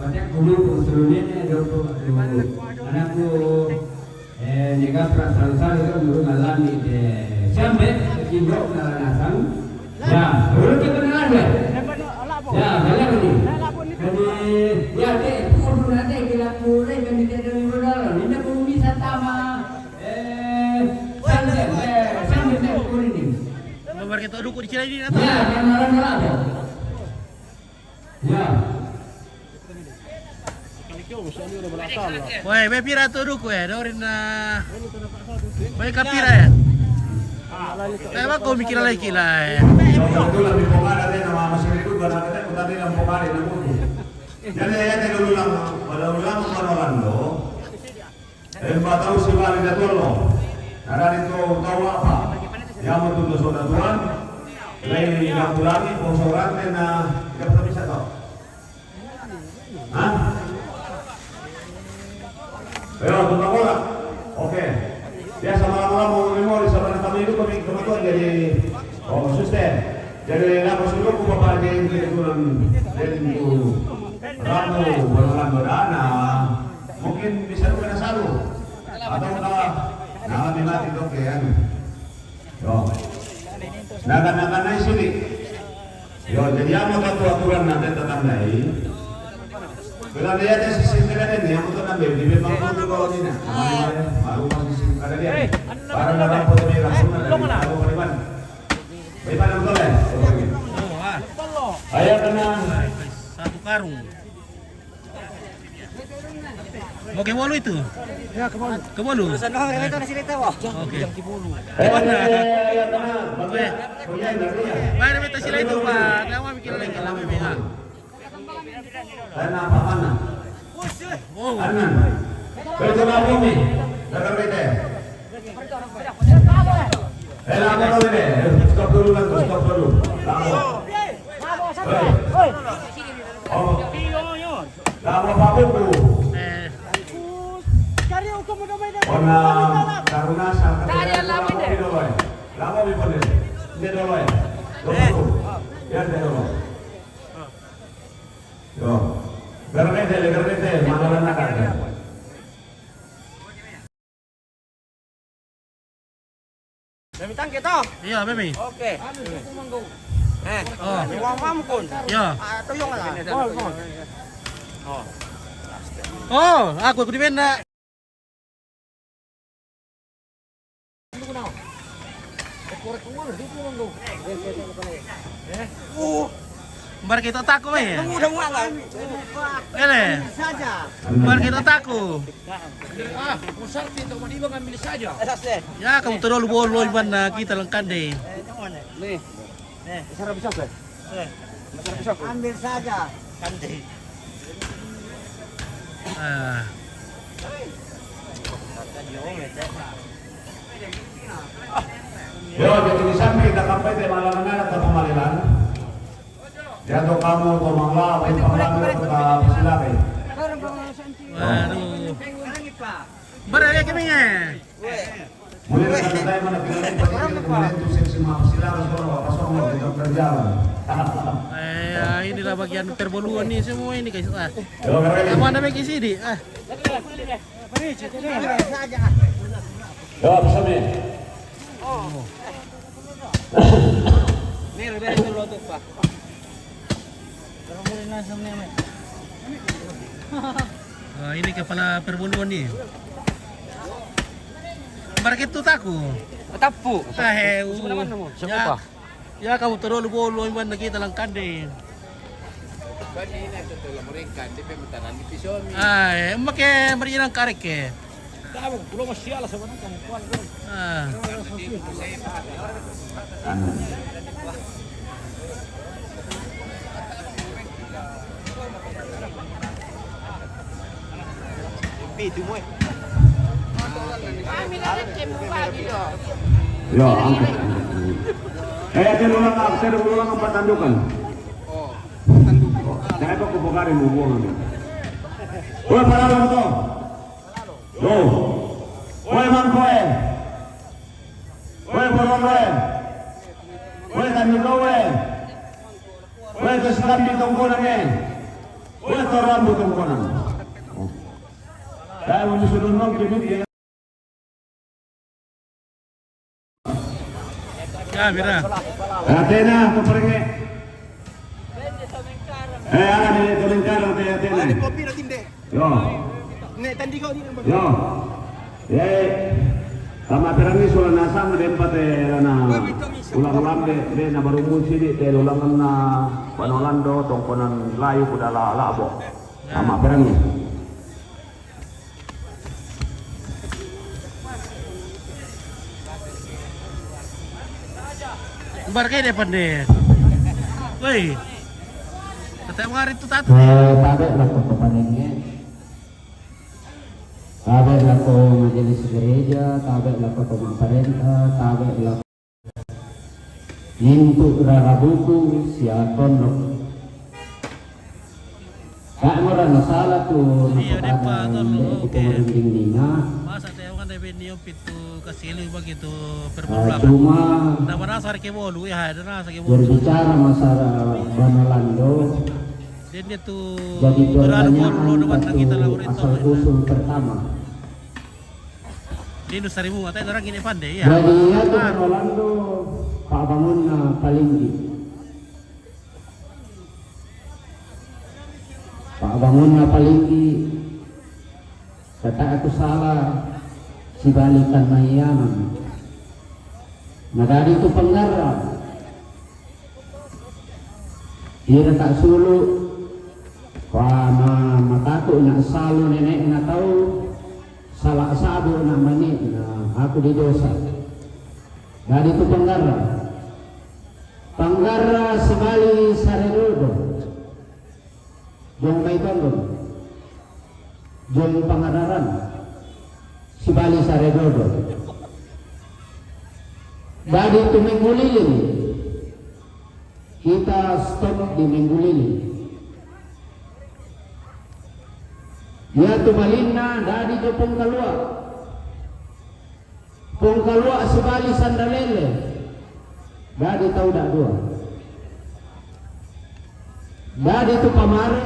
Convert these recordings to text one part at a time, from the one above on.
banyak dulu usulnya anakku jika perasaan itu menurut malam itu sampai sejauh nasan ya baru kebenaran ya banyak ini jadi ya deh kudu nanti kita mulai kan di dalam modal ini pun bisa tama sampai ini nomor kita duduk di sini atau ya kenalan ada ya woi be pira tu duduk dorin na baik kapira ya Ewa ko mikir lagi lah ya. Itu lebih pokar ada nama masih itu barangnya kita tadi dalam pokar ini namun. Jadi ya tadi ulang pada ulang Orlando. Tahu si Bali itu loh. Karena itu tahu apa? Yang betul saudara Tuhan. Lain yang ulangi bosoran dan kita bisa tahu. Hah? Ayo tentang bola. Oke. Ya sama-sama mau memori sama kami itu kami kebetulan jadi suster. Jadi lapor dulu ku bapak jadi kebetulan jadi ku ramu berlalu dana. Mungkin bisa kena salu atau nah mati dok ya. Yo. Nakan sini. Yo jadi amo aturan nanti tetandai. Bila dia ada sistem ini yang untuk ambil di memang untuk kalau ini baru masih ada dia barang dalam foto merah semua dari baru beriman beriman betul ya ayo kena satu karung mau ke Bolu itu Ya, ke Bolu. ke Bolu Sana itu nasi lita wah. oke Di Bolu. gimana ayo kena bagai mana minta sila itu pak nama mikir lagi lama memang dan apa mana oh anan betul apa ini dengar bete lama dulu deh stop dulu kan stop dulu lama oh lama papuku Ona karuna sang lama bipone de dolo ya ya de dolo yo garete mana nak ada Kami tangke toh. iya Memi Oke. oh Wang mamkun. iya Tuyong lah. oh aku di mana Bar kita takut ya? Udah mualan. Ini, Saja. bar kita takut. Pusat itu mau diambil saja. Ya kamu terlalu bolu mana kita lengkan deh. Nih. Cara bisa ke? Ambil saja. Kande. Ah, yo jadi di samping kita sampai di malam atau pemalilan jatuh kamu atau mangla main pembantu kita silakan waduh. Berapa kami ya? mulai dari saya mana pilih kemudian itu seksi silakan kalau pasang mau kita berjalan Inilah bagian perboluan nih semua ini guys. Ah, yo keren mana bagi sini? Ah, yo bisa nih Nih lebih dulu tuh Pak. Kalau mulai langsung nih. ini kepala perboluan nih. Market tuh taku. Tapu. Ya, ya kamu terlalu bolu mana kita lengkan deh. Ah, makai berilang karek ke. Belum masih ala sebenarnya kan. Ah, yo angkat saya ulang empat tandukan saya kok kebukarin hubungan woi para lo tuh yo woi man koe woi boron woi tani koe woi terus kami tunggu nangge Wala ka rambut ang kanan. Kaya mo sunod nung kibig. Ya, mira. Atena, kumpare. Ano ito rin ka lang tayo Atena. Kopi na tinde. Yo. Nek tandi kau ni nombor. Yo. Tama terangis wala nasama din pati na ulang-ulang de na barumun sini de ulangan na panolando tongkonan layu kuda labo. Tama terangis. Bar kayak depan deh. Woi. Kata mga rito tato. Tabe lah ko panengnya. Tabe lah ko majelis gereja, tabe lah ko pemerintah, tabe lah untuk rarabuku siaton lo. Kak mora nasala tu Masa tayo kan debin niyo pitu kasili begitu berbelakang. Cuma Nama nasar ke bolu ya, ada nasa ke bolu. berbicara masalah Banolando, Dan dia tu jadi berlalu pertanyaan depan kita lah orang asal usul pertama. Di Nusa Ribu katanya orang gini pandai ya. Jadi ya tu Banolando Pak Bangun Palinggi. Pak Bangun Palinggi kata aku salah si balikan mayanan. Nah dari itu penggarap. Dia tak sulu karena mataku nak salu nenek nak tahu salah sabu nak mani aku di dosa. Dari itu penggarap sebali saredodo jong baitondon jong pangararan sebali saredodo dari itu minggu lilin kita stop di minggu lilin ya tu malina dari itu pungkalua sebali sandalele dari tahu dak dua dari itu pamare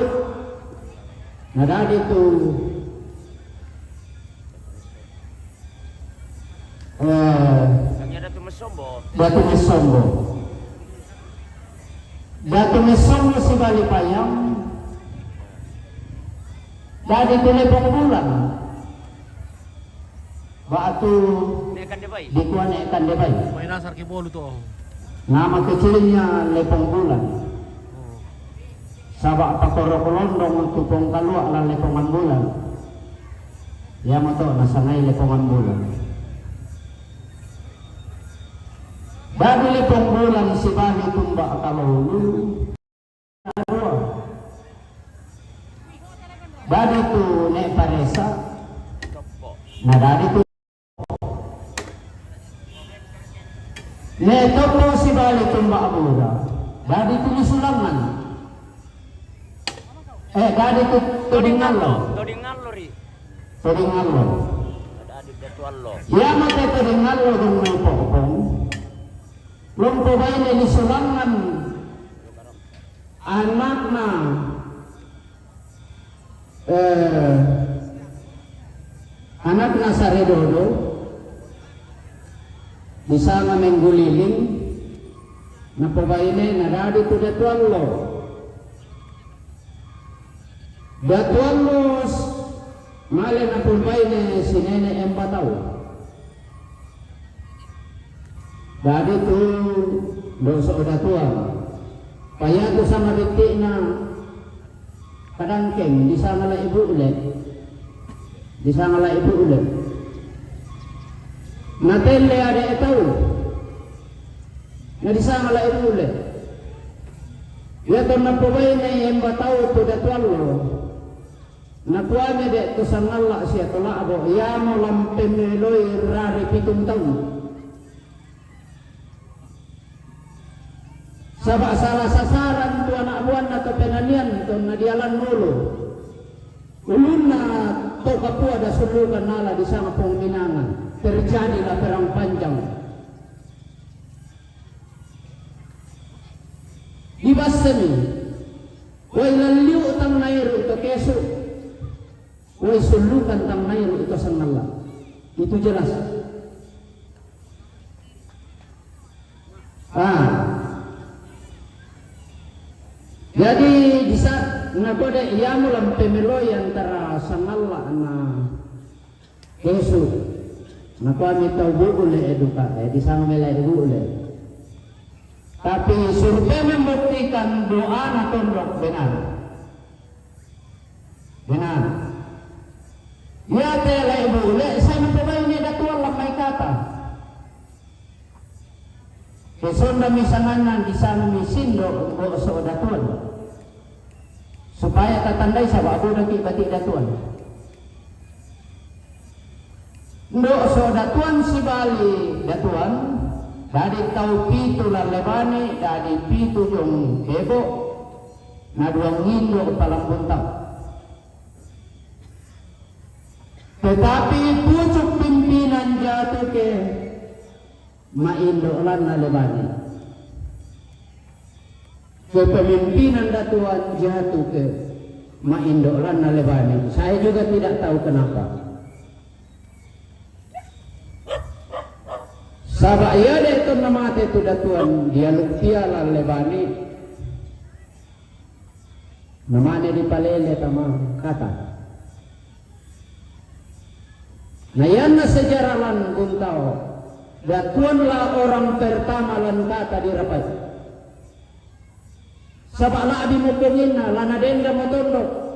nah dari itu Datu Mesombo sebali payang dari itu lepong bulan batu dikuan ikan debai Main nasar ke bolu tuh. nama kecilnya lepong bulan sabak pakoro kolondong untuk pongkalua lah lepongan bulan ya mato nasangai lepongan bulan dari lepong bulan si bani tumbak kalolu dari tu nek paresa nah dari tu nek topo si bali tumbak bulan dari tu disulangan dari tu todingallo ya mate todingallo dong may pokong lompo bayi disulangan anakna anakna saredodo di sana mengguliling na pabaine na dadi tu datuallos male na pabaine si nene empatau dadi tu dosa datual paya tu sama detik na kadangkeng di sana lah ibu ulet natelle ada tahu na di sana lah ibu ulet ya to na pabaine empatau tu datuallo nakuane de to sangalla siya to labo ya mo lampem loy rari pitung taon sabak salah sasaran tu anak buan na to penanian to na dialan mulu ulun na to kapua da sulukan nala di sana pengminangan terjadilah perang panjang di Basemi wa ilal liu tang nairu Woi sulukan tamnair itu sanalla. Itu jelas. Jadi di saat nagoda ia mulam pemeloi antara sanalla na kesu. Nakami tahu boleh edukasi di sana melai boleh. Tapi survei membuktikan doa na tunduk benar. Benar. Ya telai boleh. Saya mencoba ini datuan lamai kata. Kesonda misanganan di sana misindo untuk so datuan. Supaya tatandai sabab aku nanti batik datuan. Ndok so datuan si Bali datuan dari tau pitu lalebani dari pitu jong kebo na duang ngindo palang buntang. Tetapi pucuk pimpinan jatuh ke maindo lan lalebani. Kepemimpinan datuan jatuh ke maindo lan lalebani. Saya juga tidak tahu kenapa. Sabak ia deh tu nama itu datuan dia lumpia lah lebani. Namanya di palele sama kata. Nah yang sejarah lan buntau datuan lah orang pertama lan kata di rapat. Sabak lah abi mukmina lan adenda motondok.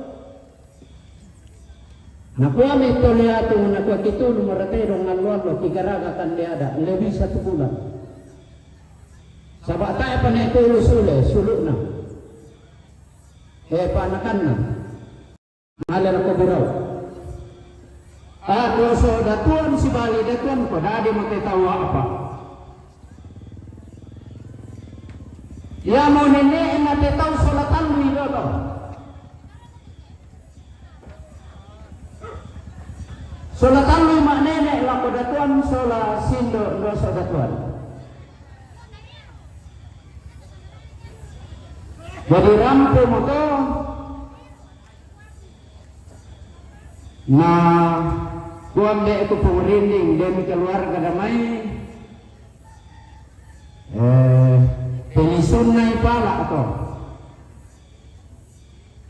Nakuha may toliato nakuha kito numarate dong nalwalo kigaraga kan dia ada lebih 1 bulan. Sabak tayo pa na ito suluk na. Panakan na. Mahalan ako buraw. So datuan si Bali datuan ko dadi magkitawa apa. Ya mo nene na tetaw sulatan mo idolo. Sulatan lima nenek lako datuan sola sindo dosa datuan. Jadi rampu moto na kuam de itu pemerinding demi keluarga damai pelisun nai pala atau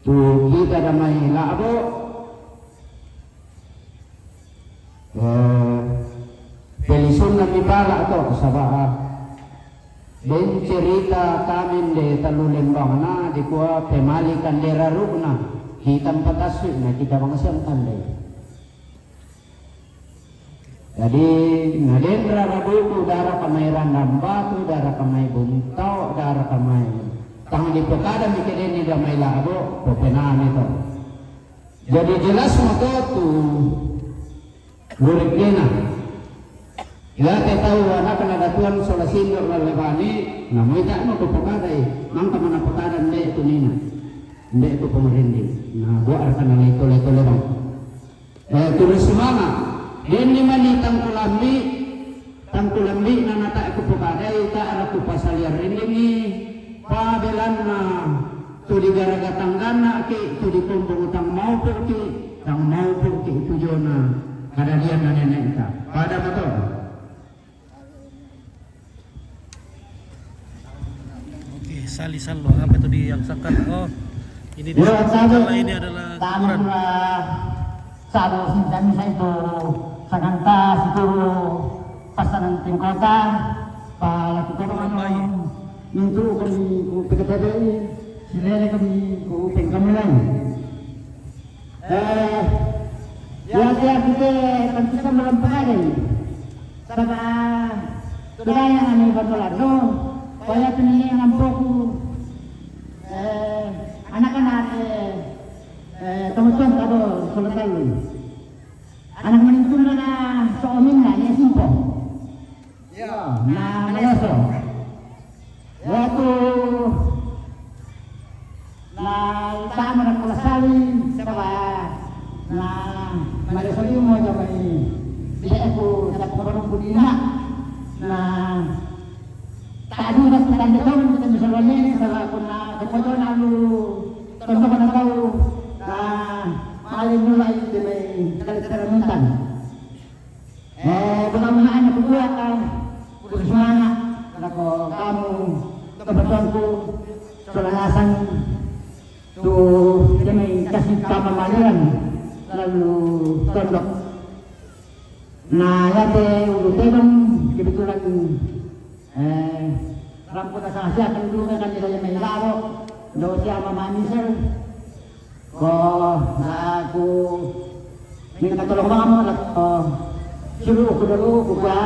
tu kita damai labo pelisun na mipala to sabah den cerita kami de talu lembang na di kuah pemali kandera rukna hitam pataswi na kita bangsa tandai. Jadi ngadendra rabuku darah kamai randam batu darah kamai buntau darah kamai tang di pekada mikirin ni damai labo pepenan itu. Jadi jelas maka tu murid kena. Ya tahu anak kena datuan sola sindur lalebani, namun tak mau kepokadai, mang kemana pokadan dek itu nina, dek itu pemerintah. Nah, buat akan ada itu lebang. Tulis semana, ini mani tangkulambi nana tak kepokadai tak ada kupasal yang ini, pabelan na tu di garaga tanggana ki, tu di kumpul utang mau pergi, tang mau pergi itu jona. Ada dia dan nenek kita. Pada betul. Oke, sali-salo apa itu di yang sakat? Oh, ini di sebelah ini adalah kuburan. Sado sinjami sa ito saganta siguro pasanan ting kota para kita ano mintu kami ku pagkatay silele kami ku pengkamilan. Ya kita kan melampaui sama budaya yang kami bertolak kaya pinili ang poku anak-anak teman-teman kado selesai anak menentukan na soomin na niya simpo na malaso waktu na sama na kulasali sama na malasali mo na may bila ako sa pagkakarong budina na tadi nak tanda tahun kita misalnya salah kuna kemudian lalu contoh mana tahu nah alin nula itu may kaliteramitan. Bukan-bukan aku buat kan, semangat. Nako kamu kebetulan ku selalasan tu demi kasih kamamalan lalu tondok. Nah ya teh udah kebetulan rambut asal akan dulu kan dia main laro do siapa manisel ko aku minta tolong kamu lah suruh aku dulu buka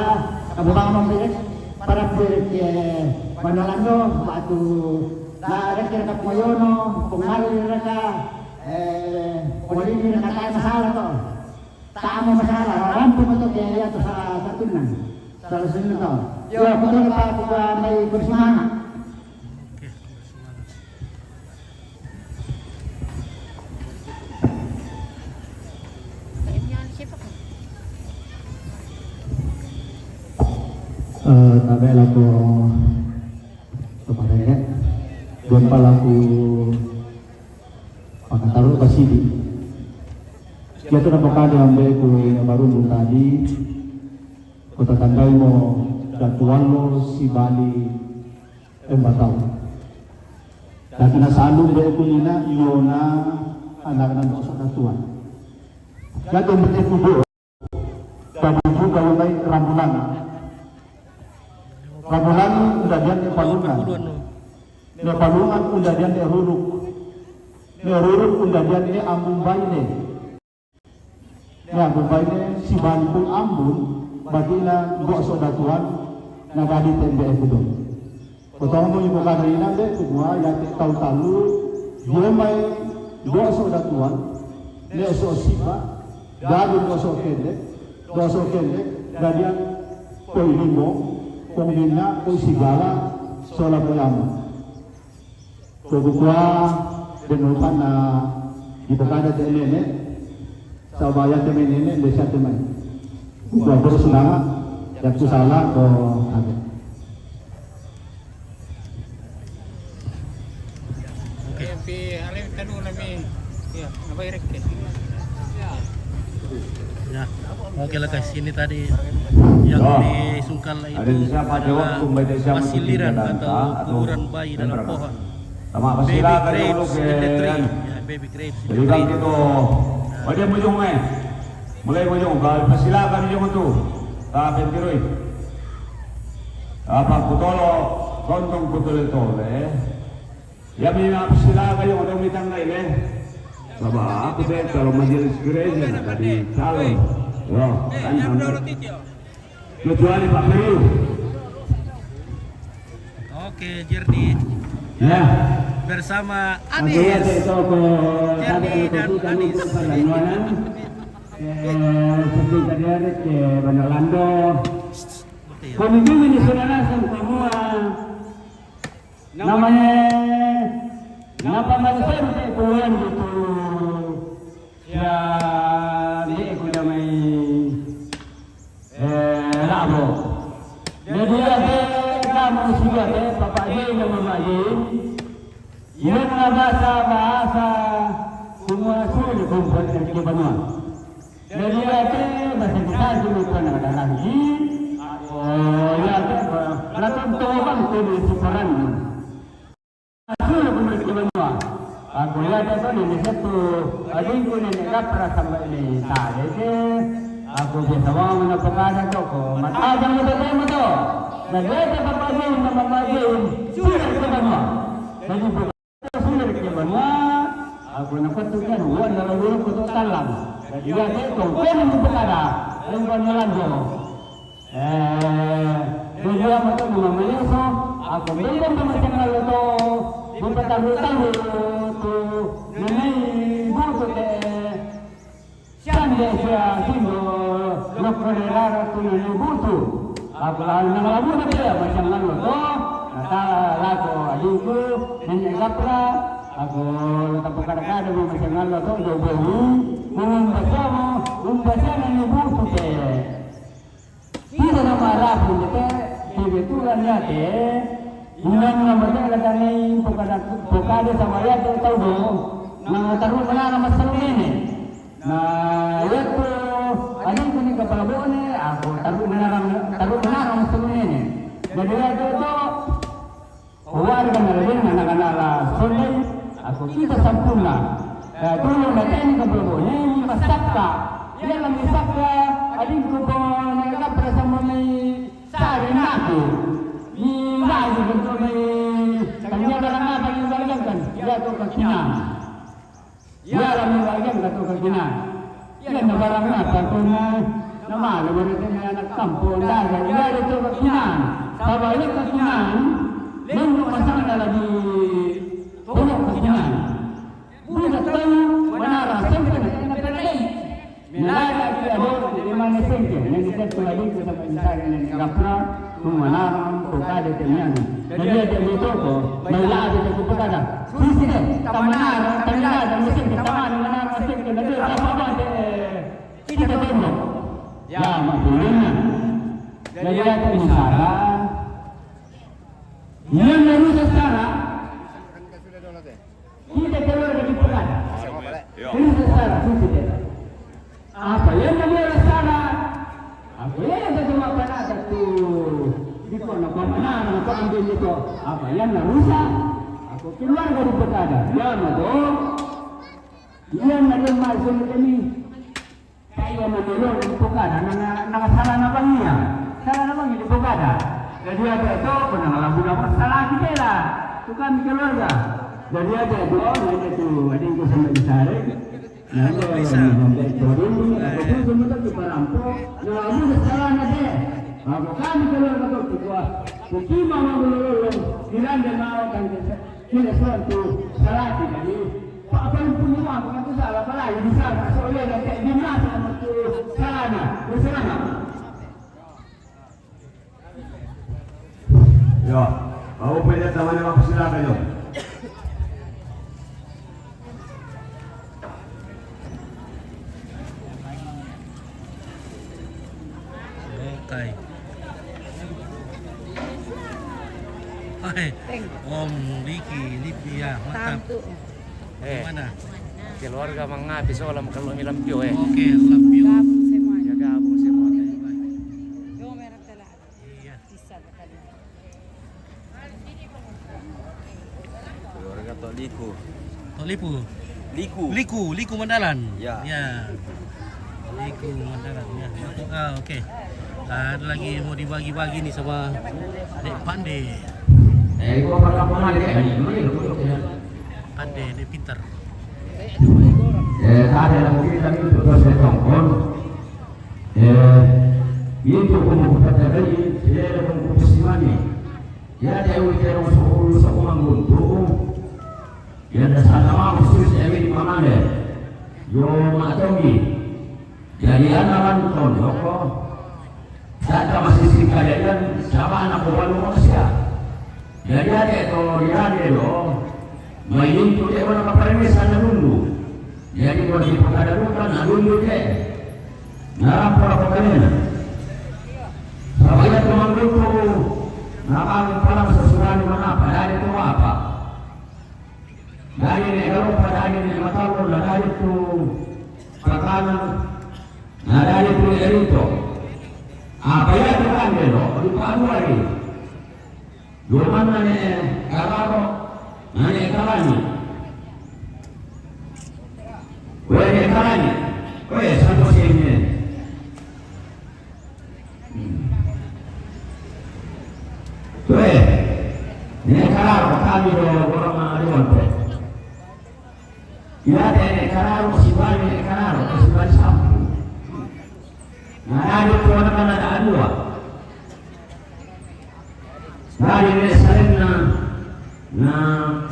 kamu bangun bilik para bilik Manolando batu na reka moyono pengaruh reka polisi reka tayo masalah to tama masalah rampung ito kaya ito sa katunan sa lusunod to yo betul pa ako may bersemangat. Tabe laku kepada ya, gempa laku akan taruh kasih. Kita tu nampak ada ambil kue baru tadi, kota tandai mo datuan mo si Bali embatau. Dan kena salung be kulina iona anak-anak dosa datuan. Jadi betul kubu, kamu juga mulai rambulan. Rambulan udah dia di palungan, di palungan udah dia di ruruk udah dia di ambung baine, di ambung baine si Bali ambung, bagina gua sodatuan, nagadi tende ekudo. Potong mo ibu kaderina deh, gua yang tahu dia mai gua sodatuan, dia sosiba, gadi gua sokende, gadian koilimo. Pemina usigala sola boyamo. Kugukwa denupan na ibukada de nene sa bayan de nene desa de mai. Gua terus nanga yang salah ko ade. Oke, ale kanu nami ya, apa irek. Ya, oke lah guys, ini tadi yang disungkan itu adalah pasiliran atau kuburan bayi dalam pohon. Baby grapes in the tree. Ya, baby grapes in the Jadi tree. kan itu, wajah mujung mulai mujung, kalau persilakan mujung itu, tapi pirui. Apa kutolo, kontong kutolo tole, ya memang persilakan yang ada mitang lain Sabah, aku deh kalau majelis gereja tadi calon, yo kan sampai kecuali Pak Melu. Oke, Jerdi Ya. bersama Anis. Anis. Jerdi dan Anis. Seperti tadi ke Manolando. Pemimpin ini saudara semua. Namanya Napa manusia itu kuan gitu. Ya, ini aku damai labo. Jadi ada kamu sudah ada Bapak Ji dan Mama Ji. Yang bahasa semua sudah kumpul di Banua. Jadi ada bahasa kita dulu kan ada lagi. Oh ya ada. Lalu tolong tu di sekolah. Sudah kumpul di Banua. Aku lihat itu di situ. Adikku nenek kapra sampai ini. Jadi aku biasa mana perkara toko. Mata jangan betul betul. Dan dia Bapak Ji dan Mama Ji sudah di Banua. Jadi sudah di Banua. Aku nampak tu kan, uang dalam buruk untuk talang. Jadi dia itu kan yang perkara, yang Manolando. Dia macam namanya so, aku bilang macam lalu tu, bukan tahu tu, ini bukan siapa dia simbol lokal tu ini bukan. Aku lalu nama dia macam lalu tu, kata lagu adikku nenek kapra. Aku letak perkara-kara dengan macam Allah tu jauh-jauh membaca dan ibu tu tidak nama Arab pun kebetulan ya mula-mula baca kata ni perkara sama ya tu tahu dong taruh mana nama selalu ini tulong na tayo ng kabulubo. Yung masakta. Yan ang masakta. Aling ko po nagkapra sa mga sari na ako. Yung layo ko may kanya ka lang nga yung balagyan. Yan ito kakinan. Yan ang yung balagyan ito kakinan. Yan na barang nga. Pagko na namalo mo rin na nagkampo. Yan ito kakinan. Sabalik kakinan. Lengkok masang na lagi tulong kakinan. Bukan tahu mana rasanya nak berlari. Melai lagi ada di mana sengke. Yang kita lagi kita bincang dengan kapra, mana kota di tempat. Jadi ada di toko, melai ada di kota. Sisi ni, tamana, tamana, dan sengke, tamana, mana sengke. Jadi apa ada kita tengok. Ya, maknanya. Jadi ada di sana. Yang baru sekarang. Kita keluar dari perkara. Ini secara kita. Apa yang namanya sana? Apa yang ada cuma pada satu di mana mana aku ambil itu. Apa yang rusak? Aku keluar dari perkara. Ya betul. Dia nak masuk ini. Saya menolak di perkara. Nak salah apa ni? Salah apa ni di perkara? Jadi apa itu? Penanggalan bukan salah kita lah. Bukan keluarga. Jadi ada dua, ada tu, ada yang sama dicari. Nah, ada yang membuat turun, ada semua tu berampok. Nah, aku sekarang ada. Aku kan keluar betul juga. Mungkin mama belum, hilang dan mau kan kita suatu salah tadi. Apa yang punya aku kan salah apa lagi bisa soalnya nanti di mana sama tu salahnya, bersama. Ya, aku punya teman yang aku silakan yo. Okay. Hai, Om Lipi ya, mantap. Mana? Keluarga mga pisolam kalau milampyo Oke, love you. Ya gabung semua. Iya. Keluarga Toliku. Liku Mandalan. Ya. Liku Mandalan ya. Oke. Ada lagi mau dibagi-bagi nih sama Dek Pande. Gua pernah ini. Pande, Dek pintar. Ada yang mungkin kami itu saya tongkol. Itu kumpulan dari dia kumpulan simani. Dia ada yang sepuluh seorang untuk. Dia ada sama khusus di mana deh. Yo matongi. Jadi anak kan Joko. Saya masih sih kalian sama anak baru manusia. Jadi ada itu dia ada loh. Main tu dia orang apa ini sana dulu. Jadi kalau di ada bukan dulu deh. Nah apa kalian? Saya cuma dulu. Nah para sesuatu mana apa dari itu apa? Dari negara pada ini mata dari itu makanan. Nah dari itu. Apa yang dipanggil loh? Dipanggil. Dua mana ni? Kalau nani kalani. Kue kalani. Kue satu sini. Kue. Ni kalau kami orang marion pe. Ya ni kalau siapa ni kalau siapa siapa. Nah, ada tuan mana ada dua. Nah, ini saling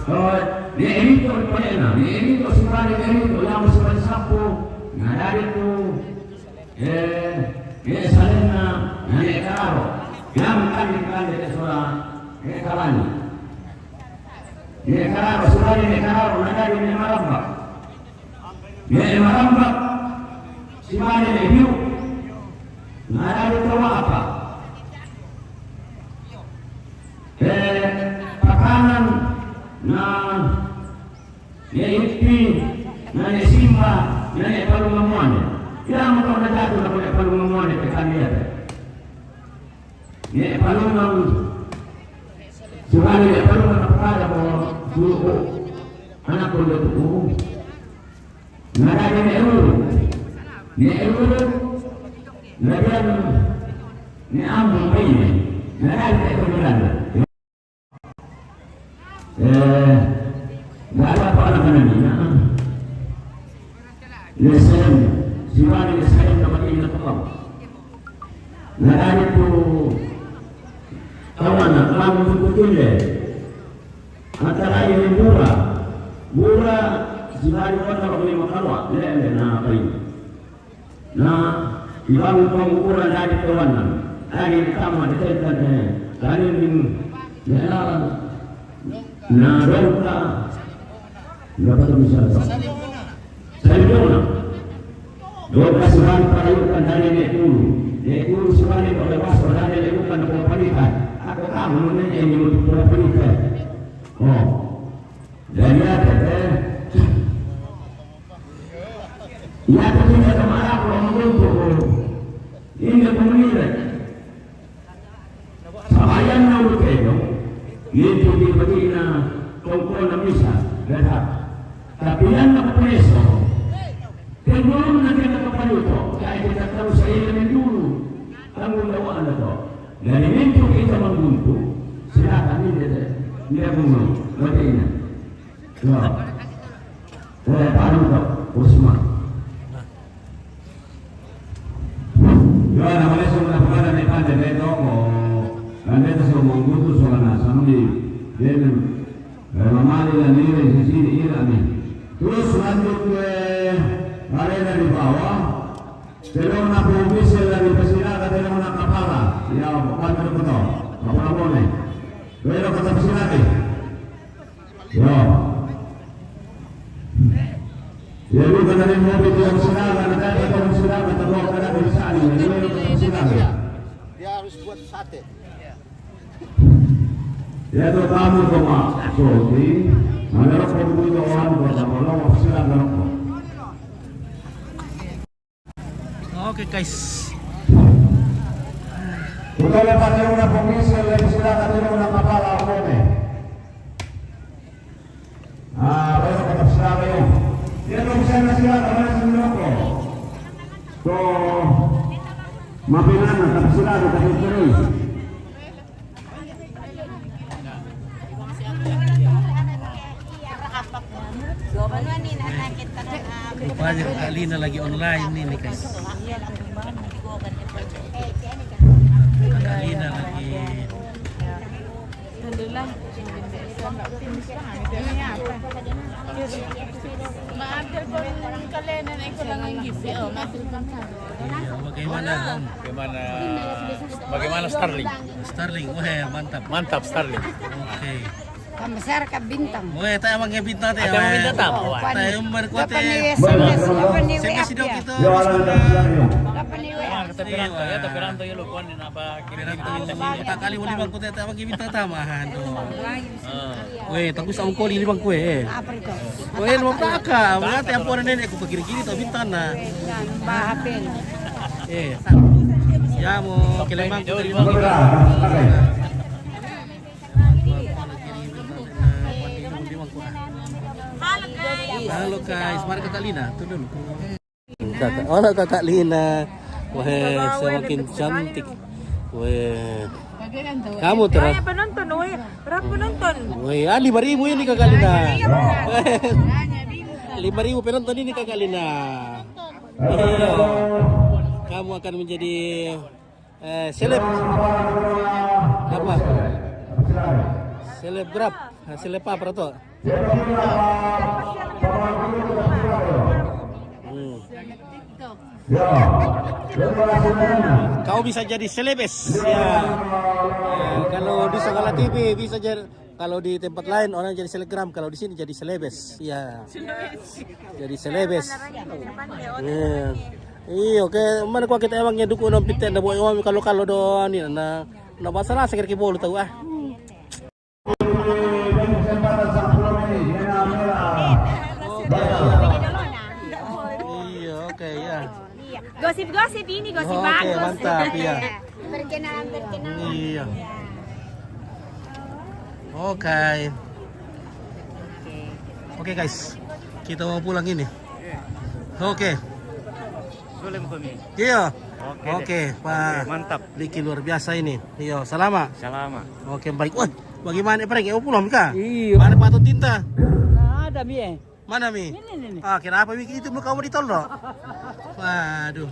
oh, ini itu pernah, ini itu sebenarnya ini itu yang sebenarnya sapu. Nah, dari itu, ini saling ini karo, yang kan dari seorang ini kalani. Ini karo, sebenarnya ini karo, nah dari ini marambak. Ini marambak, sebenarnya ini hiu. Nah, dari itu apa? Pakanan ipi, simba, palungamuan. Yang mau jatuh na palungamuan itu kan dia. Palungang, sebenarnya palungang apa ada mau dulu anak kulit itu. Nada ni Nehru, lagian ni Abu Bakar, nada ni kebenaran. Nada apa namanya ni? Lesson, siapa ni lesson dapat ini nak nada itu kawan, kawan itu kile. Antara ini murah. Sibari kota boleh makalwa, lele na kayu. Na ibang pengukuran dari kawanan, dari sama dekat dari na rota, berapa tu misalnya? Saya mana? 12 hari perayaan dari nekulu sibari oleh pasal dari nekulu kan pernikahan. Aku kamu ini untuk pernikahan. Oh, dan ada ya ketika kemarin orang mengumpul ini pemilihan samayan naul kedo itu di begina tongkol na misa datang tapi yang nak preso belum nanti nak kepaluto kaya kita tahu saya yang dulu tanggung jawab anda to dari itu kita mengumpul silakan ini dia bunga begina paru to Usman. Yo namanya semua perkara ni pandai beto ko, anda tu semua menggunakan soalan sambil dia memali dan nilai sisi ini. Terus lanjut ke arena di bawah, terus nak official dari pesilat terus nak kapala, ya bukan betul, apa boleh. Terus kata pesilat ni, yo. Jadi kalau ada mobil yang sedang ada yang sedang terbawa pada perusahaan ini, dia harus buat sate. Ya tu kamu cuma sorti, mana orang punya orang bersama orang sedang merokok. Oke guys. Kita lepas dari una komisi yang sedang ada una kapal apa ni? Baru kita sedang ini. Dia tak bisa nasi lah, kalau nasi merokok. So, maafin anak, tak bisa lah, tak bisa terus. Rupanya Kak Lina lagi online nih guys. Kak Lina lagi. Alhamdulillah. Ma-telepon kalian ay ko lang ang gift. Ma-telepon ka. Bagaimana Starling? Starling, wah mantap. Mantap Starling. Oke. Kambasar ka bintang. Wah, tayo mga bintang tayo. Ada mga bintang tayo. Tayo markuat Dapat ni eh. SMS, dapat ni SMS WA. daw kita. Dapat ni WA. Tapi ranto yung lukuan din apa Kita kali mo limang kutet ang bintang tamahan do. Weh, tagus ang ko limang ko eh. Apa itu? Weh, lumang ka. Mga tayo po rin ko pagkiri-kiri to bintang na. Bahapin. Eh. Ya mo kilimang ko limang. Halo guys, mari Kakak Lina, turun. Kakak, halo Kakak Lina. Wah, semakin cantik. Wah. Kamu terus. Penonton, weh. Berapa penonton? Wah, 5.000 ini Kakak Lina. 5.000 penonton ini Kakak Lina. Iya. Kamu akan menjadi seleb. Apa? Selebgrap. Seleb apa tuh? Kau bisa jadi selebes ya. Kalau di Sagala TV bisa jadi, kalau di tempat lain orang jadi selebgram, kalau di sini jadi selebes ya. Jadi selebes. Iya, oke. Mana kau kita emangnya dukun om piten dah buat om kalau doa ni na masalah sekali bolu tahu ah. Iya, oke ya. Gosip-gosip ini, gosip Oke, bagus. mantap ya. Berkenalan. Iya. Oke. Oke guys, kita mau pulang ini. Oke. Sulit kami. Iya. Oke. Oke, Pak. Mantap. Liki luar biasa ini. Iya, salama. Salama. Oke, baik. Wah, bagaimana Preng? Pulang kah? Iya. Mana patut tinta? Nah, ada Mi. Mana Mi? Ini. Ah, kenapa Mi itu mau kamu ditolong? Waduh.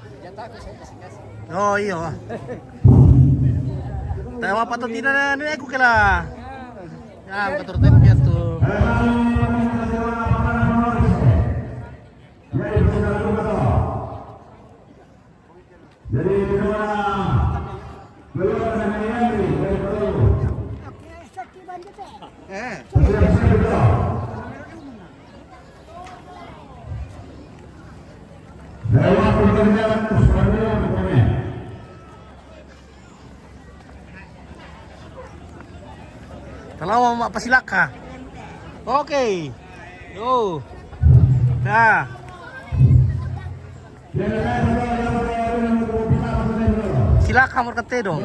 Oh iya. Tahu patut tinta ini aku kira. Ya, betul tempian tuh. Jadi Kalau mau pasilaka. Oke. Yo. Nah. Silakan merkate dong.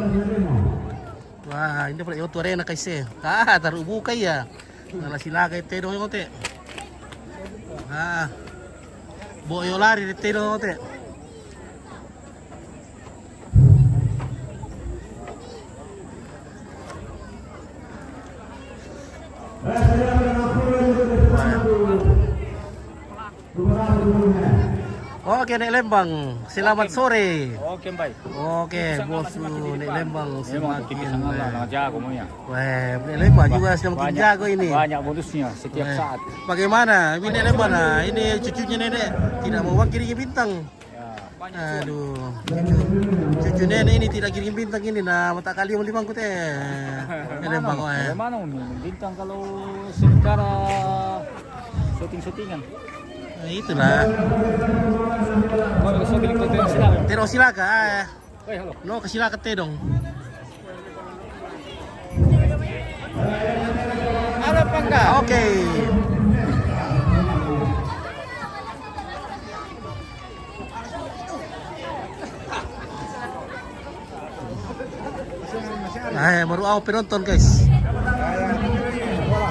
Wah, ini pala yoto arena kaise. Taruh buka ya. Nala silakan ite dong yote. Boyo lari ite dong yote. Oke, Nek Lembang, selamat sore. Oke, baik. Oke, bos Nek Lembang semakin jago punya. Wah, Nek Lembang juga semakin jago ini. Banyak bonusnya setiap Wah, saat. bagaimana? Ini Nek Lembang, nah, ini cucunya Nenek tidak mau uang kirim bintang. Aduh, cucu Nenek ini tidak kirim bintang ini, nah mata kali mau limangku teh. Nek Lembang, wah. Bagaimana bintang kalau secara syuting-syutingan? Nah, itulah. Tero silaka. No, kesilaka te dong. Ada apa enggak? Oke. Baru ako penonton guys.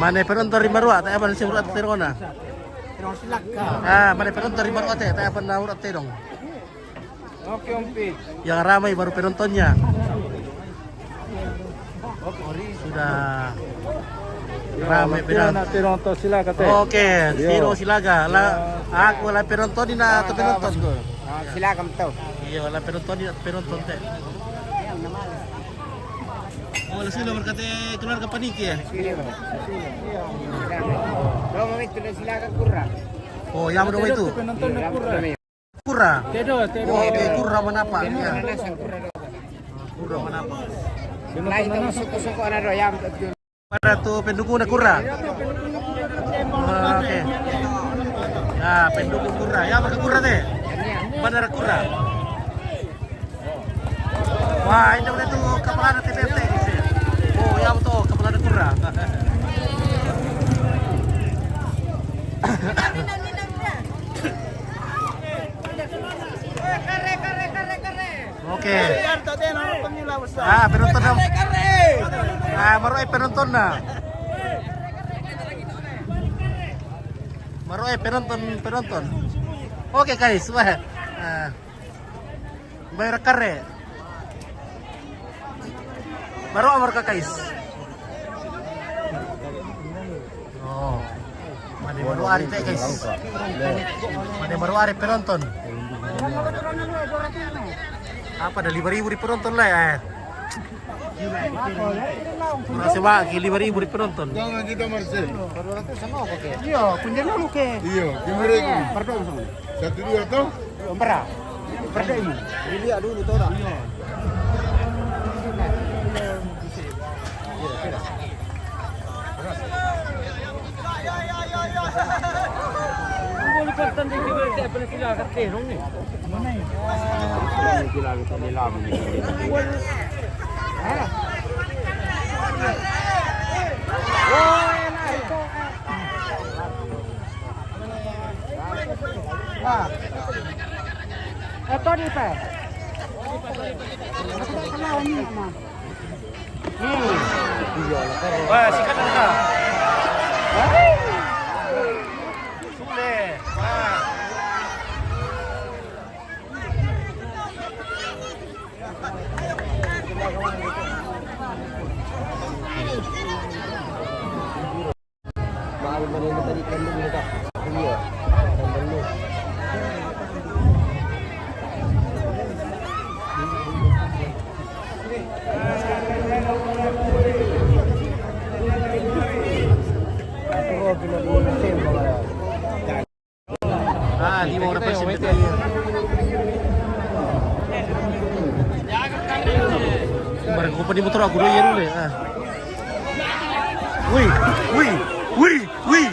Mana penonton di Marua? Tayo ba si Murat Terona? Mana penonton di Marua te? Tayo ba na Murat Terong? Oke, Ompi. Yang ramai baru penontonnya. Sudah ramai penonton. Oke, Tiro Silaga. Aku lah penonton na atau penonton. Silakan tahu. Iya, lah penonton atau penonton teh. Wala sila berkata keluarga paniki ya. Dong itu silakan kurang. Oh, yang dong itu. Penonton kurang. Kura. Tedo. Oke, kura manapa ya. Kura manapa. Nah, itu suku-suku anak ayam. Pada tuh pendukung kura. Oke. Nah, pendukung kura. Ya, pakai kura teh. Bandara kura. Wah, ini udah tuh kepala TPT. Oh, ya betul, kepala kura. Oke. Penonton dong. Baru penonton na. Baru penonton. Oke guys, wah. Bayar kare. Baru amar ka guys. Oh. Mana baru hari teh guys. Mana baru hari penonton. Apa ada 5.000 di penonton lah ya. Kurang sebab 5.000 di penonton. Jangan kita Marcel. Iya, kunjungnya lu ke. Iya, gimana itu? Pardon. 1 2 tuh. Berapa? Berapa ini? Dilihat dulu tuh orang. Iya. Boleh pertan di kita apa sila kate dong ni. Mana ni? Sila kita nilam ni. Ito ni pa. Kenal ni mama. Wah, sikat ka. Sule. Wah. Ada kompeni motor aku dulu ya dulu ya. Wih, wih, wih, wih.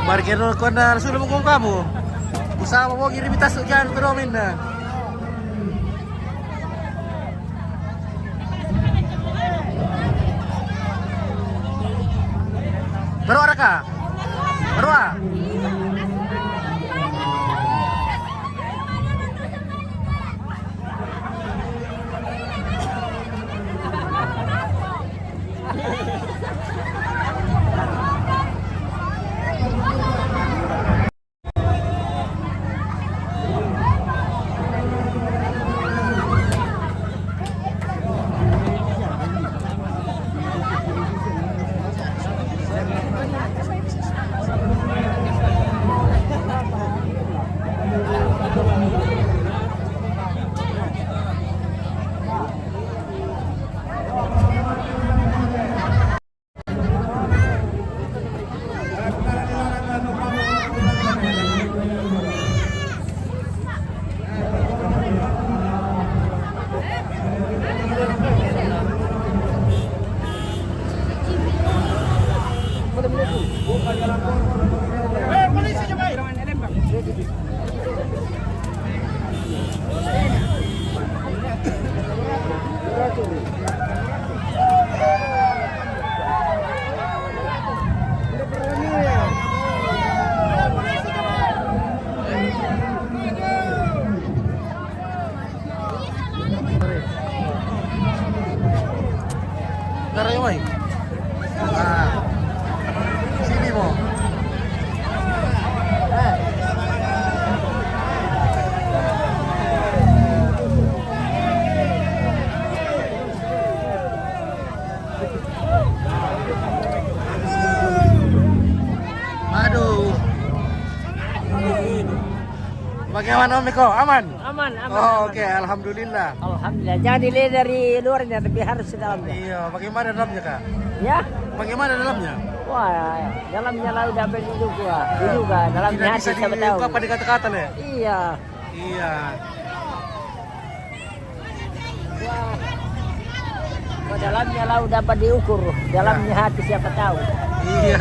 Barkeno ko na sudah mo kamu. Usaha mo kirim tas ujan ko namin na. Baru ada ka? Baru ah? Karawai. Ah. Sini mo. Aduh. Bagaimana Om Eko? Aman? Aman, aman. Oh, aman. oke, alhamdulillah. Alhamdulillah. Jangan dilihat dari luarnya, tapi harus di dalamnya. Iya, bagaimana dalamnya, Kak? Ya? Bagaimana dalamnya? Wah, dalamnya lah udah berduduk gua. Juga dalamnya Tidak hati bisa siapa tahu. diungkapkan di kata-kata ya? Iya. Iya. Wah. Wah, dalamnya lah udah dapat diukur. Dalamnya hati siapa tahu. Iya.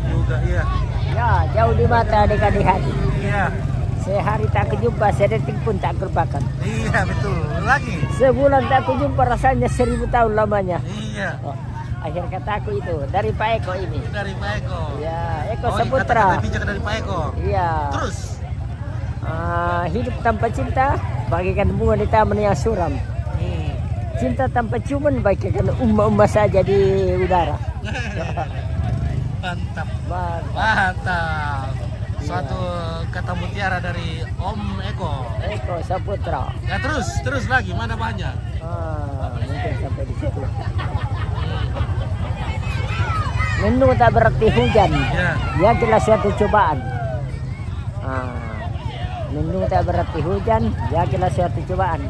Juga iya. Ya, jauh di mata dekat di hati. Iya. Sehari tak kejumpa, sedetik pun tak kelupakan. Iya, betul. Lagi. Sebulan tak kejumpa, rasanya 1000 tahun lamanya. Iya. Oh, akhir kataku itu dari Pak Eko ini. Dari Pak Eko. Ya, Eko Oh, Saputra. kata-kata bijak dari Pak Eko. Iya. Terus? Hidup tanpa cinta bagaikan bunga di taman yang suram. Cinta tanpa ciuman bagaikan umma-umma saja di udara. Mantap. Mantap. Mantap. Suatu kata mutiara dari Om Eko. Eko Saputra. Ya terus lagi mana banyak? Mungkin sampai di situ. Mendung tak berarti hujan. Ya. Ya jelas suatu cobaan. Mendung tak berarti hujan. Ya jelas suatu cobaan.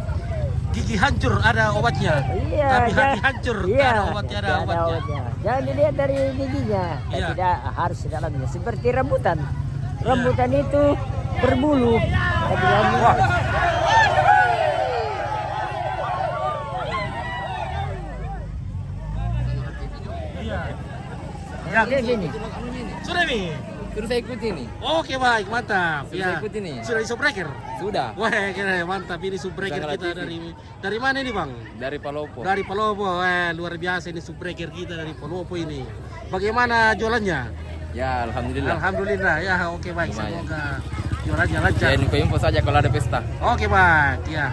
Gigi hancur ada obatnya. Iya. Tapi hati hancur Iya. ada obatnya, ada obatnya. Jangan dilihat dari giginya. Iya. Tidak harus di dalamnya. Seperti rambutan. Rambutan itu berbulu. Tapi dalamnya- Wah. Iya. Ya, Kayak gini. sudah nih. Terus saya ikuti nih. Oke baik, mantap. Sudah Ya. ikuti nih. Sudah di subbreaker. Sudah. Wah, keren, mantap. Ini subbreaker Sangat kita TV. dari mana ini, Bang? Dari Palopo. Dari Palopo. Luar biasa ini subbreaker kita dari Palopo ini. Bagaimana jualannya? Ya, alhamdulillah. Alhamdulillah. Ya, oke baik. Lumayan. Semoga jualannya lancar. Ya, info saja kalau ada pesta. Oke baik. Ya.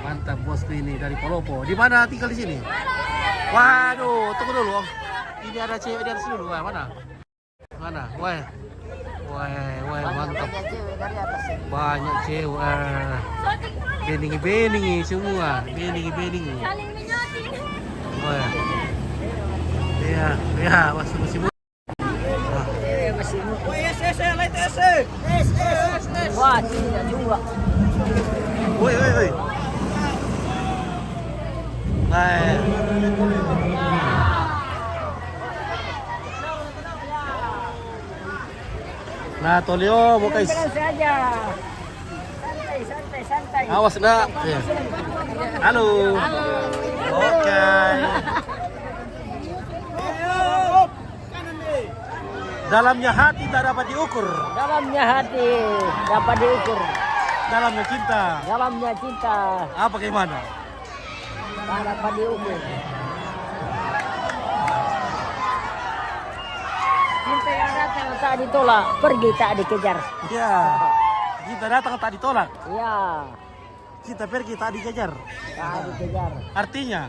Mantap bosku ini dari Palopo. Di mana tinggal di sini? Waduh, tunggu dulu. Ini ada cewek di atas dulu. Wah, mana? Mana? Wah. Wah, mantap. Banyak cewek. Beningi semua. Beningi. Wah. Ya, masih Wah, tidak juga. Woi. Nah, Tolio, mau guys. Saja. Santai. Awas nak. Halo. Oke. Dalamnya hati tak dapat diukur. Dalamnya hati dapat diukur. Dalamnya cinta. Dalamnya cinta Apa gimana? tak dapat diukur. Cinta yang datang tak ditolak, pergi tak dikejar. Ya. Kita datang tak ditolak. Ya, Kita pergi tak dikejar. tak dikejar. Artinya,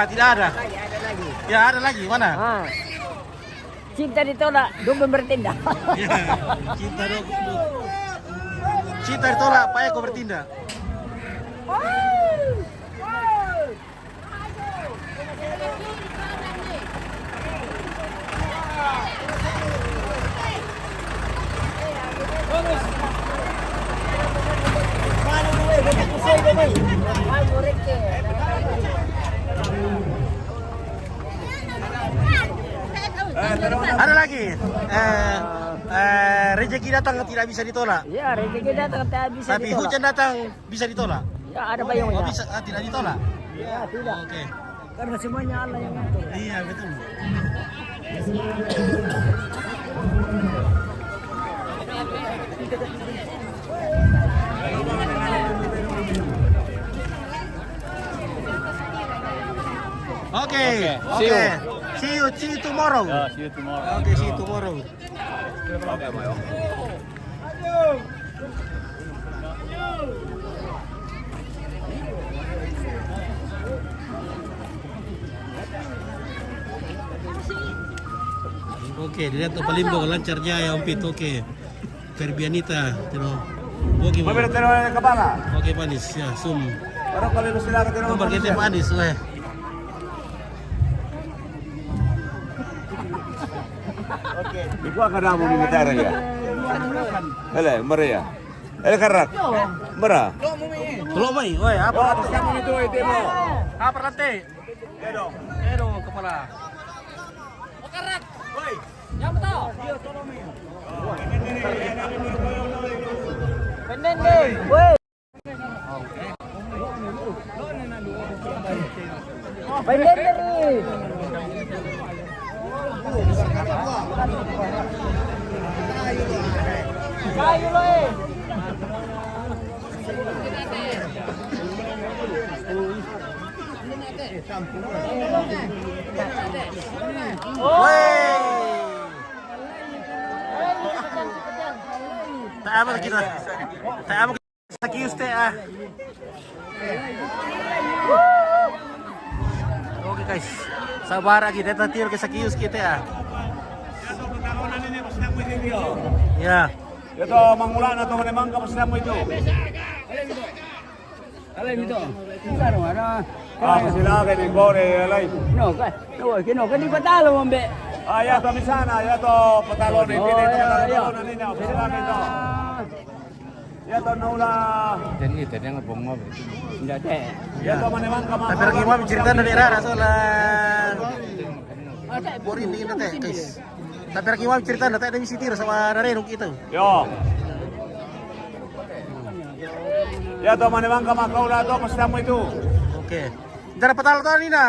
tidak ada. Ya, ada lagi. Mana? Ah. Cinta ditolak, dua bertindak. Ya, cinta ditolak, payah kau bertindak. Ada lagi. Rezeki datang tidak bisa ditolak. Ya, rezeki datang tak bisa Tapi ditolak. hujan datang bisa ditolak. Ya, ada payungnya. Oh, bisa tidak ditolak. Ya, tidak. Oke. Karena semuanya Allah yang ngatur. Iya, betul. Oke. See you tomorrow. See you tomorrow. Oke, see you tomorrow. Oke, dilihat Palimbo lancarnya ya Om Pit. Oke. Ferbianita, Oke, Mabel tero ng kabala. Oke, manis ya, zoom. Pero kami mo sila ka tero Nomor kita manis, weh. Ikaw ka na mo ni Matara ya. Hele, Maria. Ele karat. Mara. Tolong mai, weh, apa? Tapos kami nito ite mo. Apa lantai? Edo. Edo kepala. Pendende, woi. Pendende ni. Kayu loe. Tak apa kita. Tak apa kita kius teh ah. Oke guys, sabar lagi kita tiur ke sakius kita ah. Ya. Ito, mangula na to ni Mangga pasna mo ito. Alay dito. Ano ano? Sila kay ni Bore alay. No, kino kani patalo mombe. Ya to misana, ya to patalo ni pili to patalo na nina. Sila kito. Ya to naula. Jadi yang ngomong ngob. Enggak teh. Ya to manimang ka Tapi lagi mau cerita dari Rara soalan. Bori ini teh guys. Tapi lagi mau cerita teh ada misi tir sama Rareno gitu. Yo. Ya to manimang ka makaula to pasna mo ito. Oke. Dara patalo to nina.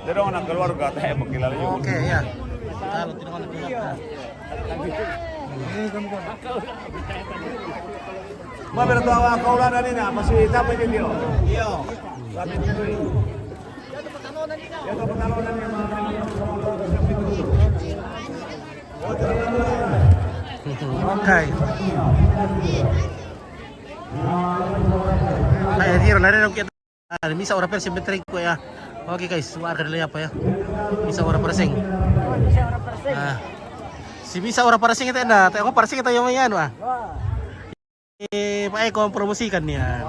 Pero anak keluarga teh makilala yo. Oke ya. Patalo tidak ada keluarga. Mabel to ang kaula na nina, masih tapay din yo. Yo. Sabi dito. Okay. Ay, tiro na rin ang kita. Misa ora persing betring ko ya. Okay guys, suar ka nila pa ya. Misa ora persing. Si Misa ora persing ito na. Tayo ko persing ito yung may ano ah. Pak Eko promosikan niya.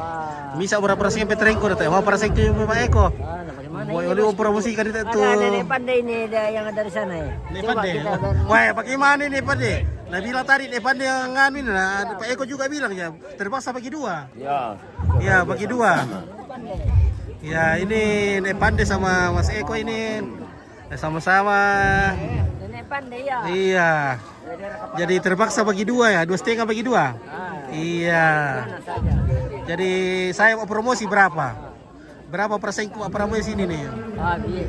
Misa ora persing betring ko na tayo. Mga persing ko yung Pak Eko. Boy, ulit promosikan ito. Ada nih pandai nih yang dari sana ya. Nih pandai. Wah, bagaimana nih pandai? Nah bilang tadi nih pandai yang nganuin nah Pak Eko juga bilang ya terpaksa bagi dua. Ya bagi dua. Ya ini Nek Pandai sama Mas Eko ini sama-sama. Nek Pandai ya. Iya. Jadi terpaksa bagi dua ya, 2,5 bagi dua. Iya. Jadi saya mau promosi berapa? Berapa persen promosi ini nih?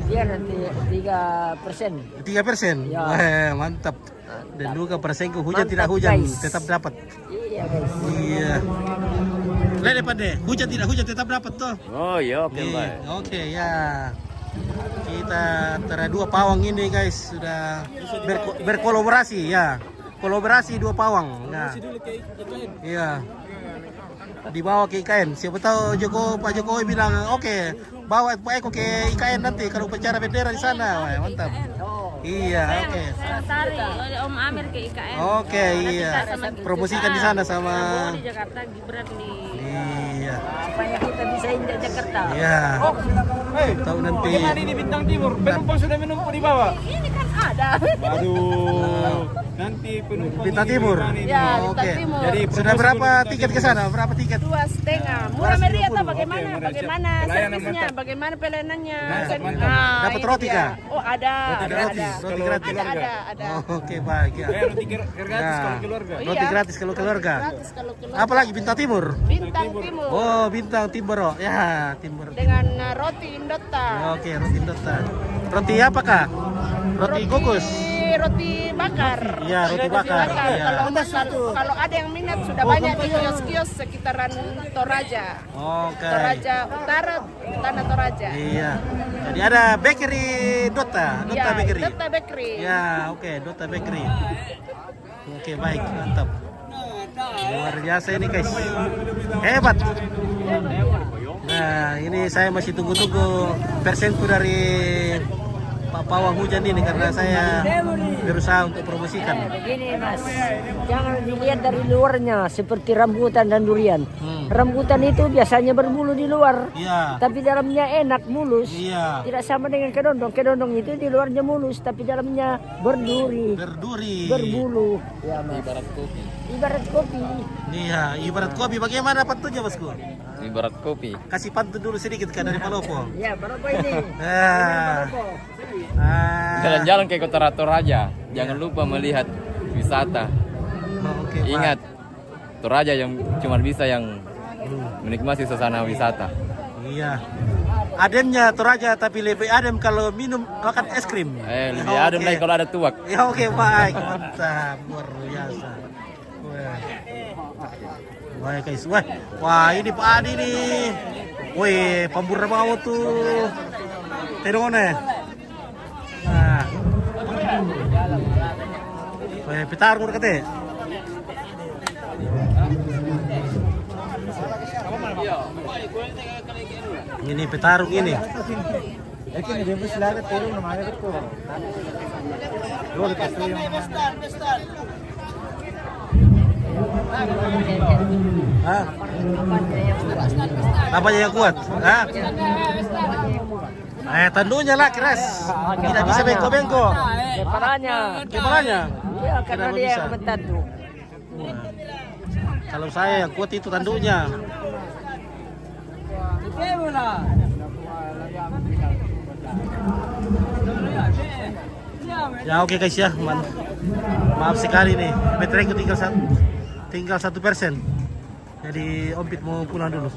Biar nanti 3%. 3%? Ya. Wah mantap. Dan juga persenku hujan Mantap, tidak hujan guys. tetap dapat. Iya guys. Iya. Lele Pandai, hujan tidak hujan tetap dapat tuh. Oh iya, oke Iya, baik. Oke ya. Kita antara dua pawang ini guys sudah berkolaborasi ya. Kolaborasi dua pawang. Nah. Iya. Dibawa ke IKN. Siapa tahu Pak Jokowi bilang oke, bawa Pak Eko ke IKN nanti kalau upacara bendera di sana. Wah, mantap. Iya, oke. Tarik oleh Om Amir ke IKN. Oke, iya. Promosikan di sana sama di Jakarta, Gibran di Iya. Supaya kita bisa injak Jakarta. Iya. Tahu nanti. Gimana ini Bintang Timur? Penumpang sudah menumpuk di bawah. Ini kan ada. Aduh, nanti penumpang Bintang Timur. Ya, Oke. Bintang Timur. Jadi Sudah berapa tiket ke sana? Berapa tiket? 2,5. Murah meriah atau bagaimana? Oke, Bagaimana pelayanan servisnya? mantap. Bagaimana pelayanannya? Mantap, Kan- mantap. Nah, Dapat ini roti dia. kah? Oh, ada. Gratis. Roti gratis. Ada. Oke, baik ya. Roti gratis Nah, kalau keluarga. Roti Iya. gratis kalau keluarga. Gratis kalau keluar. Apalagi Bintang Timur. Bintang Timur. Oh, Bintang Timur. Oh. Ya, Timur. Dengan roti Indota. Oke, roti Indota. Roti apa kak? Roti kukus. Roti bakar. Iya, roti bakar. Iya. Kalau ada yang minat sudah banyak di kios-kios sekitaran Toraja. Oke. Toraja Utara, Tanah Toraja. Iya. Jadi ada bakery Dota Ya, Bakery. Dota Bakery. Ya, oke, Dota Bakery. Oke, baik, mantap. Luar biasa ini guys. Hebat. Nah, ini saya masih tunggu-tunggu persenku dari Pak Pawang Hujan ini karena saya berusaha untuk promosikan. Begini mas, jangan dilihat dari luarnya seperti rambutan dan durian. Rambutan itu biasanya berbulu di luar, Iya. tapi dalamnya enak, mulus. Iya. Tidak sama dengan kedondong. Kedondong itu di luarnya mulus, tapi dalamnya berduri, Berduri. berbulu. Ya, mas. Ibarat kopi. Iya, ibarat kopi. Bagaimana pantunnya, Bosku? Ibarat kopi. Kasih pantun dulu sedikit kan dari Palopo. Ya, berapa ini? Ah. Ah. Jalan-jalan ke Kota Toraja, jangan lupa melihat wisata. Oke, Pak. Ingat, Toraja yang cuma bisa yang menikmati suasana wisata. Iya. Ademnya Toraja tapi lebih adem kalau minum makan es krim. Lebih Ya, adem oke. lagi kalau ada tuak. Ya oke baik, mantap, luar biasa. Wah. Wah guys, wah ini Pak Adi nih. Wih, pemburu mau tuh. Terone. Nah. Wih, pitar kur kate. Ini petarung ini. Hah? Apanya yang kuat? Hah? Tandunya lah keras. Tidak bisa bengko-bengko. Kepalanya. Kepalanya? Iya, karena Kenapa dia bisa? yang bertanduk. Kalau saya yang kuat itu tandunya. Ya oke guys ya, maaf sekali nih, bateraiku tinggal 1%. Jadi Om Pit mau pulang dulu.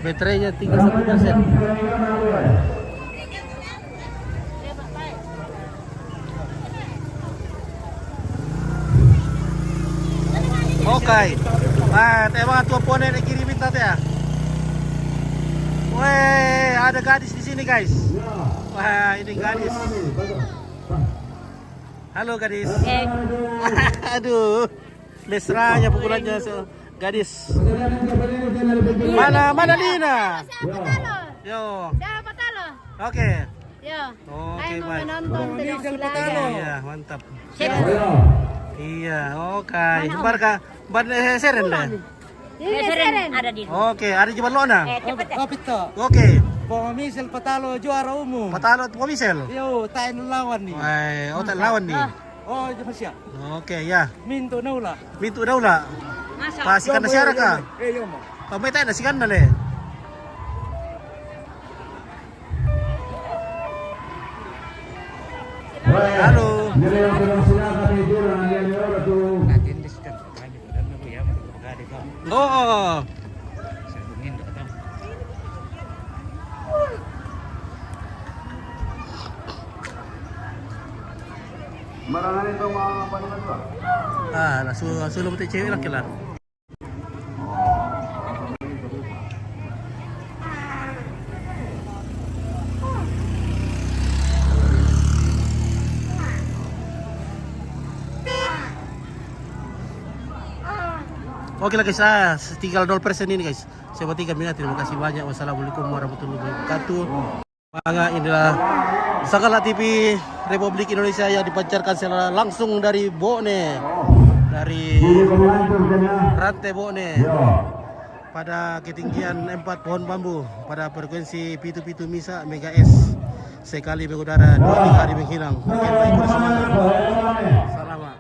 Baterainya tinggal 1%. Oke. Ah, teh mga tua pone na kirimin tadi ya. Weh, ada gadis di sini guys. Wah, ini gadis. Halo gadis. Aduh, mesranya pukulannya gadis. Mana Lina? Yo. Siapa talo? Oke. Yo. Oke, Ayo mau baik. menonton tidak sila. Iya, mantap. Siapa? Iya, oke. Barka, seren deh. Ini seren. Ada di. Oke, ada di Barcelona. Cepet ya. Kapita. Oke. Pengamisel Patalo juara umum. Patalo Pomisel. Yo, tayo lawan nih. Oh, tak lawan nih. Oh, jangan siap. Oke, ya. Minto naula. Mintu daula. Masuk. Pasikan na siya ka. Yo, mo. Pamay tayo na sikan na le. Halo. Jadi yang belum silakan itu yang dia itu. Oo. Marangan itu mga paniman ba? Ah, nasulong tayo cewek lang kila. Oke lah guys, tinggal 0% ini guys. Saya bertiga minat, terima kasih banyak. Wassalamualaikum warahmatullahi wabarakatuh. Manga inilah Sakala TV Republik Indonesia yang dipancarkan secara langsung dari Bone, dari rantai Bone, pada ketinggian 4 pohon bambu, pada frekuensi pitu-pitu misa Mega S, sekali mengudara 2 hari menghilang. Oke, baik, bersama. Selamat.